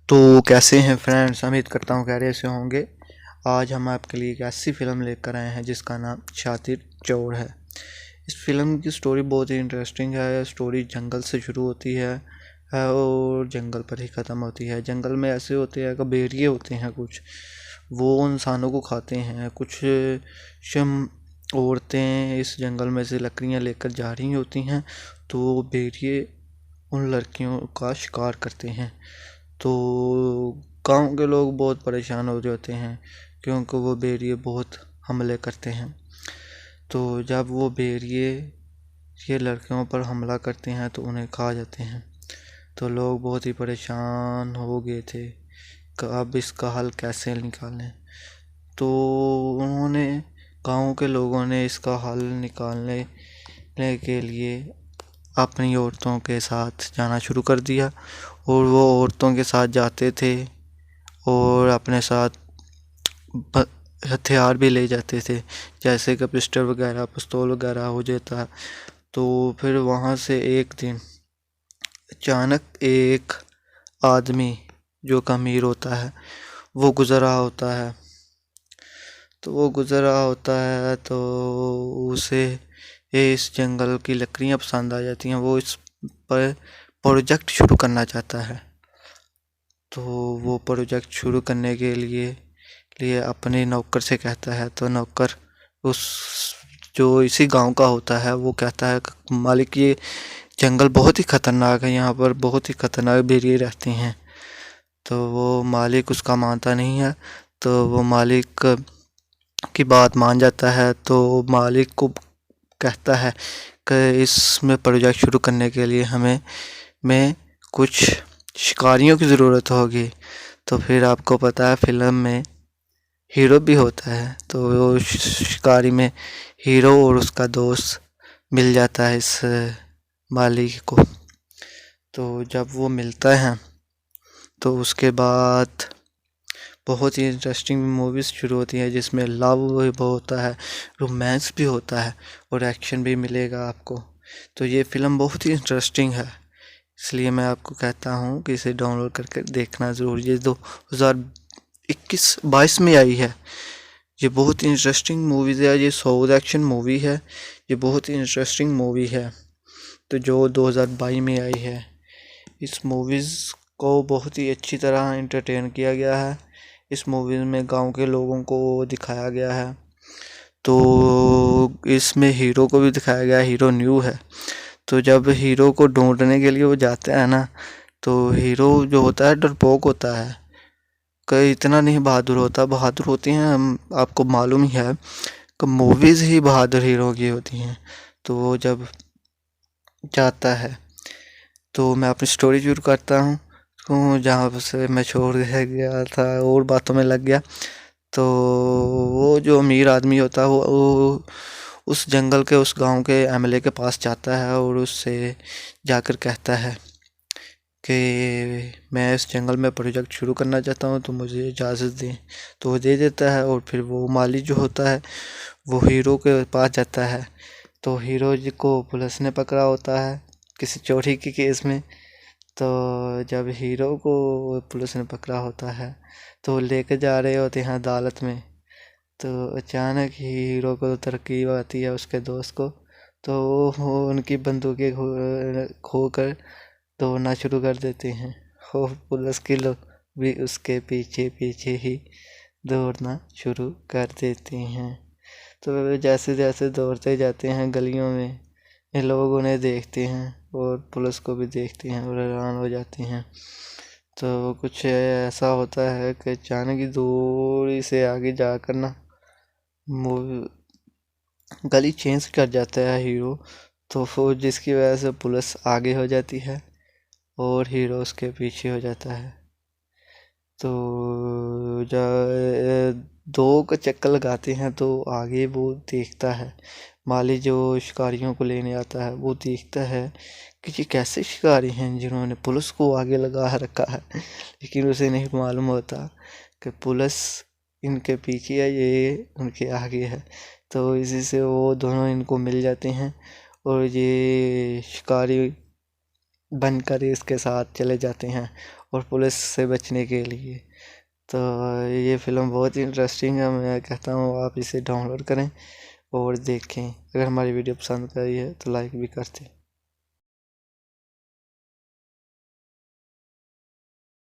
तो कैसे हैं फ्रेंड्स, उम्मीद करता हूँ खैरियत से होंगे। आज हम आपके लिए एक ऐसी फ़िल्म लेकर आए हैं जिसका नाम शातिर चोर है। इस फिल्म की स्टोरी बहुत ही इंटरेस्टिंग है। स्टोरी जंगल से शुरू होती है और जंगल पर ही ख़त्म होती है। जंगल में ऐसे होते हैं कि भेड़िए होते हैं कुछ, वो इंसानों को खाते हैं। कुछ शम औरतें इस जंगल में से लकड़ियाँ लेकर जा रही होती हैं, तो भेड़िए उन लड़कियों का शिकार करते हैं। तो गांव के लोग बहुत परेशान हो जाते हैं क्योंकि वो भेड़िए बहुत हमले करते हैं। तो जब वो भेड़िए ये लड़कियों पर हमला करते हैं तो उन्हें खा जाते हैं। तो लोग बहुत ही परेशान हो गए थे कि अब इसका हल कैसे निकालें। तो उन्होंने गांव के लोगों ने इसका हल निकालने के लिए अपनी औरतों के साथ जाना शुरू कर दिया, और वो औरतों के साथ जाते थे और अपने साथ हथियार भी ले जाते थे, जैसे कि पिस्टल वगैरह, पिस्तौल वगैरह हो जाता। तो फिर वहाँ से एक दिन अचानक एक आदमी जो कि अमीर होता है वो गुज़र रहा होता है। तो उसे इस जंगल की लकड़ियाँ पसंद आ जाती हैं। वो इस पर प्रोजेक्ट शुरू करना चाहता है। तो वो प्रोजेक्ट शुरू करने के लिए अपने नौकर से कहता है। तो नौकर उस जो इसी गांव का होता है वो कहता है, मालिक ये जंगल बहुत ही ख़तरनाक है, यहाँ पर बहुत ही ख़तरनाक भेड़िए रहती हैं। तो वो मालिक उसका मानता नहीं है। तो वो मालिक की बात मान जाता है। तो मालिक को कहता है कि इसमें प्रोजेक्ट शुरू करने के लिए हमें कुछ शिकारियों की ज़रूरत होगी। तो फिर आपको पता है फिल्म में हीरो भी होता है, तो वो शिकारी में हीरो और उसका दोस्त मिल जाता है इस मालिक को। तो जब वो मिलता है तो उसके बाद बहुत ही इंटरेस्टिंग मूवीज़ शुरू होती है, जिसमें लव भी होता है, रोमांस भी होता है और एक्शन भी मिलेगा आपको। तो ये फ़िल्म बहुत ही इंटरेस्टिंग है, इसलिए मैं आपको कहता हूँ कि इसे डाउनलोड करके देखना ज़रूर। ये 2021-22 में आई है। ये बहुत ही इंटरेस्टिंग मूवीज़ है। ये साउथ एक्शन मूवी है। ये बहुत ही इंटरेस्टिंग मूवी है, तो जो 2022 में आई है। इस मूवीज़ को बहुत ही अच्छी तरह एंटरटेन किया गया है। इस मूवी में गांव के लोगों को दिखाया गया है। तो इसमें हीरो को भी दिखाया गया है। हीरो न्यू है। तो जब हीरो को ढूंढने के लिए वो जाते हैं ना, तो हीरो जो होता है डरपोक होता है, कई इतना नहीं बहादुर होता। बहादुर होती हैं, आपको मालूम ही है कि मूवीज़ ही बहादुर हीरो की होती हैं। तो वो जब जाता है, तो मैं अपनी स्टोरी शुरू करता हूँ। तो जहाँ से मैं छोड़ गया था और बातों में लग गया। तो वो जो अमीर आदमी होता है वो उस जंगल के उस गांव के एमएलए के पास जाता है और उससे जाकर कहता है कि मैं इस जंगल में प्रोजेक्ट शुरू करना चाहता हूँ, तो मुझे इजाज़त दें। तो वो दे देता है, और फिर वो माली जो होता है वो हीरो के पास जाता है। तो हीरो जी को पुलिस ने पकड़ा होता है किसी चोरी के केस में। तो जब हीरो को पुलिस ने पकड़ा होता है तो लेके जा रहे होते हैं अदालत में। तो अचानक ही हीरो को तरकीब आती है उसके दोस्त को। तो वो उनकी बंदूकें खो कर दौड़ना शुरू कर देते हैं, और पुलिस के लोग भी उसके पीछे पीछे ही दौड़ना शुरू कर देते हैं। तो जैसे जैसे दौड़ते जाते हैं गलियों में, ये लोग उन्हें देखते हैं और पुलिस को भी देखते हैं और हैरान हो जाते हैं। तो कुछ ऐसा होता है कि अचानक ही दूरी से आगे जाकर ना गली चेंज कर जाता है हीरो। तो वो जिसकी वजह से पुलिस आगे हो जाती है और हीरो उसके पीछे हो जाता है। तो जब दो का चक्कर लगाते हैं तो आगे वो देखता है, माली जो शिकारियों को लेने आता है वो देखता है कि ये कैसे शिकारी हैं जिन्होंने पुलिस को आगे लगा रखा है। लेकिन उसे नहीं मालूम होता कि पुलिस इनके पीछे है, ये उनके आगे है। तो इसी से वो दोनों इनको मिल जाते हैं और ये शिकारी बनकर इसके साथ चले जाते हैं और पुलिस से बचने के लिए। तो ये फ़िल्म बहुत ही इंटरेस्टिंग है। मैं कहता हूँ आप इसे डाउनलोड करें और देखें। अगर हमारी वीडियो पसंद आई है तो लाइक भी करते।